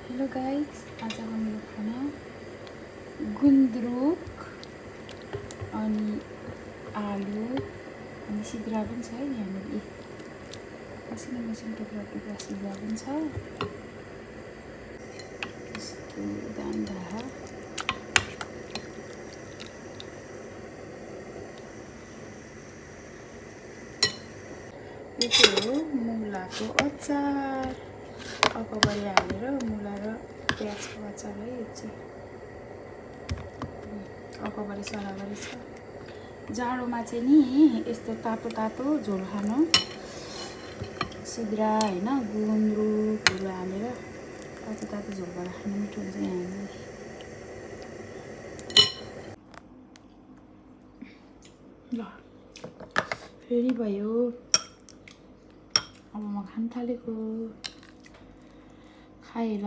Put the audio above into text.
Hello guys, आजको मेरो खाना गुन्द्रुक अनि आलु अनि सिद्रा पनि छ है। यहाँनिर मसिनो मसिनो टुक्रा टुक्रा सिद्रा पनि छ। यस्तो दान्दा यो चाहिँ हो मुलाको अचार। अकबरी हालेर मुला र प्याजको अचार है। यो चाहिँ अकबरी सराबरी छ। जाडोमा चाहिँ नि यस्तो तातो तातो झोल खानु, सिद्रा होइन गुन्द्रुकहरू हालेर तातो तातो झोल गरेर खानु मिठो हुन्छ। यहाँनिर ल फेरि भयो। अब म खान थालेको, खाएर